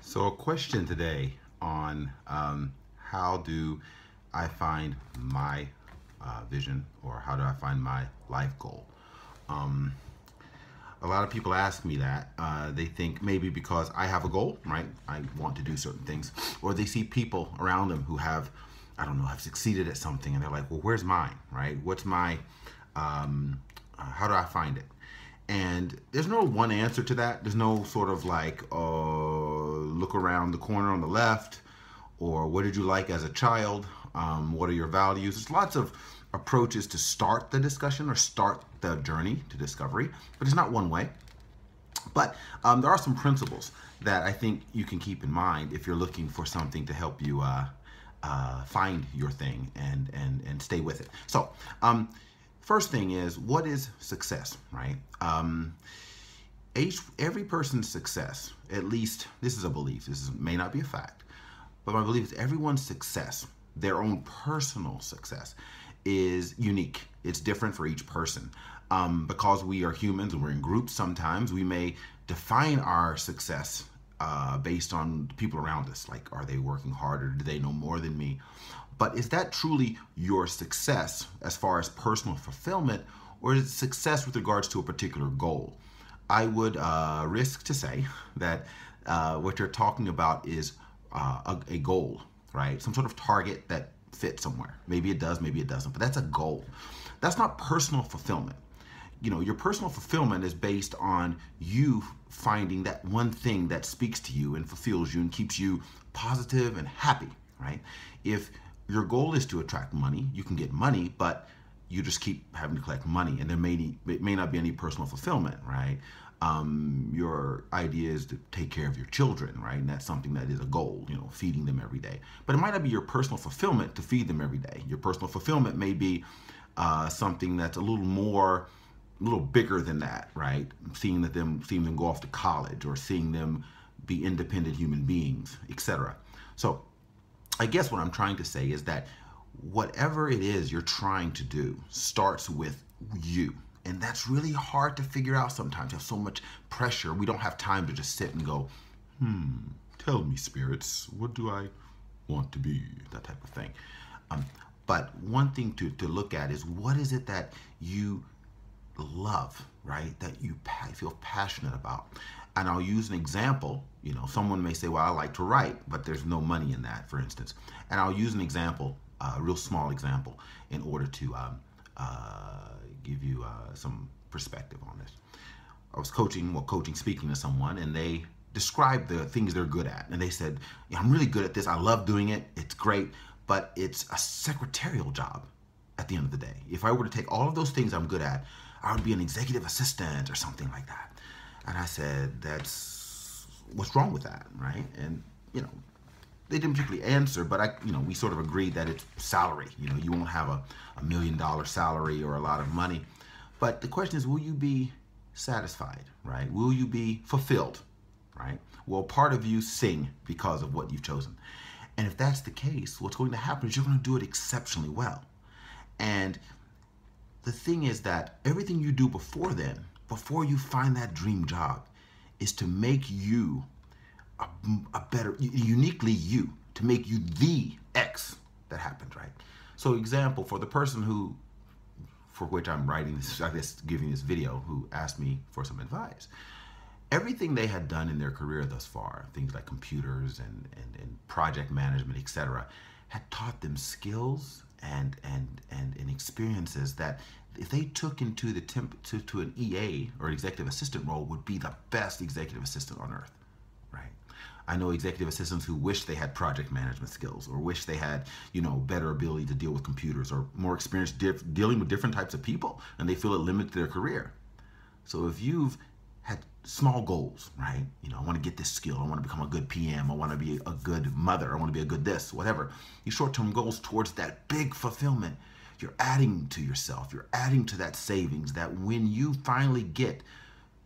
So, a question today on how do I find my vision, or how do I find my life goal? Um, a lot of people ask me that. They think maybe because I have a goal, right? I want to do certain things, or they see people around them who have, I don't know, have succeeded at something, and they're like, well, where's mine, right? What's my, how do I find it? And there's no one answer to that. There's no sort of like, look around the corner on the left, or what did you like as a child? What are your values? There's lots of approaches to start the discussion or start the journey to discovery, but it's not one way. But there are some principles that I think you can keep in mind if you're looking for something to help you find your thing and stay with it. So, first thing is, what is success, right? Every person's success, at least this is a belief, may not be a fact, but my belief is everyone's success, their own personal success, is unique. It's different for each person. Because we are humans and we're in groups, sometimes we may define our success based on people around us. Like, are they working harder? Do they know more than me? But is that truly your success as far as personal fulfillment, or is it success with regards to a particular goal? I would risk to say that what you're talking about is a goal, right? Some sort of target that fits somewhere. Maybe it does, maybe it doesn't, but that's a goal. That's not personal fulfillment. You know, your personal fulfillment is based on you finding that one thing that speaks to you and fulfills you and keeps you positive and happy, right? If your goal is to attract money, you can get money, but you just keep having to collect money, and it may not be any personal fulfillment, right? Your idea is to take care of your children, right? And that's something that is a goal, you know, feeding them every day. But it might not be your personal fulfillment to feed them every day. Your personal fulfillment may be something that's a little bigger than that, right? Seeing them go off to college, or seeing them be independent human beings, etc. So I guess what I'm trying to say is that whatever it is you're trying to do starts with you. And that's really hard to figure out sometimes. You have so much pressure. We don't have time to just sit and go, tell me, spirits, what do I want to be? That type of thing. But one thing to look at is, what is it that you love, right? That you feel passionate about. And I'll use an example. You know, someone may say, well, I like to write, but there's no money in that, for instance. And I'll use an example, a real small example, in order to give you some perspective on this. I was speaking to someone, and they described the things they're good at. And they said, yeah, I'm really good at this. I love doing it. It's great, but it's a secretarial job at the end of the day. If I were to take all of those things I'm good at, I would be an executive assistant or something like that. And I said, what's wrong with that, right? And, you know, they didn't particularly answer, but we sort of agreed that it's salary. You know, you won't have a $1 million salary or a lot of money. But the question is, will you be satisfied, right? Will you be fulfilled, right? Will part of you sing because of what you've chosen? And if that's the case, what's going to happen is you're going to do it exceptionally well. And the thing is that everything you do before then, before you find that dream job, is to make you a better, uniquely you, to make you the X that happened, right? So example, for the person for which I'm writing this, I guess giving this video, who asked me for some advice, everything they had done in their career thus far, things like computers and project management, etc., had taught them skills and experiences that, if they took into to an EA or executive assistant role, would be the best executive assistant on earth, right? I know executive assistants who wish they had project management skills, or wish they had, better ability to deal with computers, or more experience dealing with different types of people, and they feel it limits their career. So if you've had small goals, right? I want to get this skill. I want to become a good PM. I want to be a good mother. I want to be a good this, whatever. Your short-term goals towards that big fulfillment, you're adding to yourself. You're adding to that savings, that when you finally get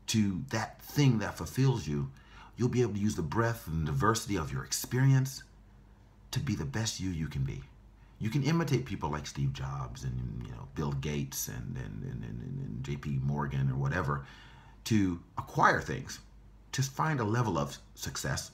to that thing that fulfills you, you'll be able to use the breadth and diversity of your experience to be the best you can be. You can imitate people like Steve Jobs and Bill Gates and JP Morgan or whatever, to acquire things, to find a level of success,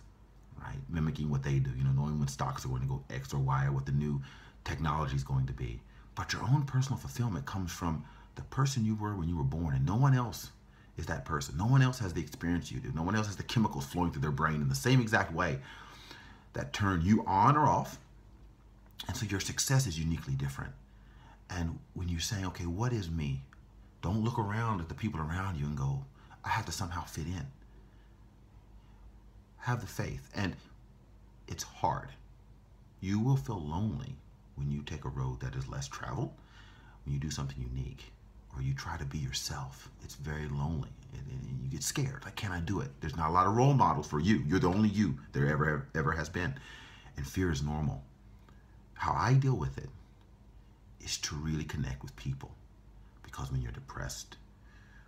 right? Mimicking what they do, knowing when stocks are going to go X or Y or what the new technology is going to be. But your own personal fulfillment comes from the person you were when you were born, and no one else is that person. No one else has the experience you do. No one else has the chemicals flowing through their brain in the same exact way that turn you on or off. And so your success is uniquely different. And when you say, okay, what is me? Don't look around at the people around you and go, I have to somehow fit in. Have the faith. And it's hard. You will feel lonely when you take a road that is less traveled, when you do something unique, or you try to be yourself. It's very lonely, and you get scared. Like, can I do it? There's not a lot of role models for you. You're the only you there ever has been. And fear is normal. How I deal with it is to really connect with people. Because when you're depressed,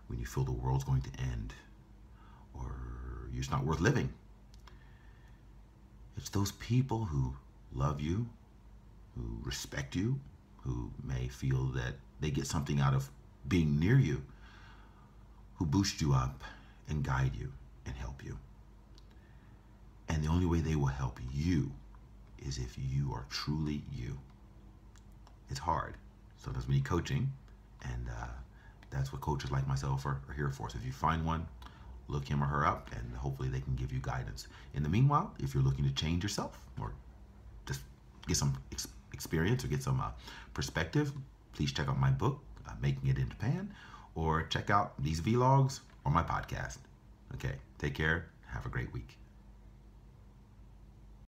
when you feel the world's going to end, or you're just not worth living, it's those people who love you, who respect you, who may feel that they get something out of being near you, who boost you up and guide you and help you. And the only way they will help you is if you are truly you. It's hard. Sometimes we need coaching, and that's what coaches like myself are here for. So if you find one, look him or her up, and hopefully they can give you guidance. In the meanwhile, if you're looking to change yourself or just get some experience or get some perspective, please check out my book, Making It in Japan, or check out these vlogs or my podcast. Okay, take care. Have a great week.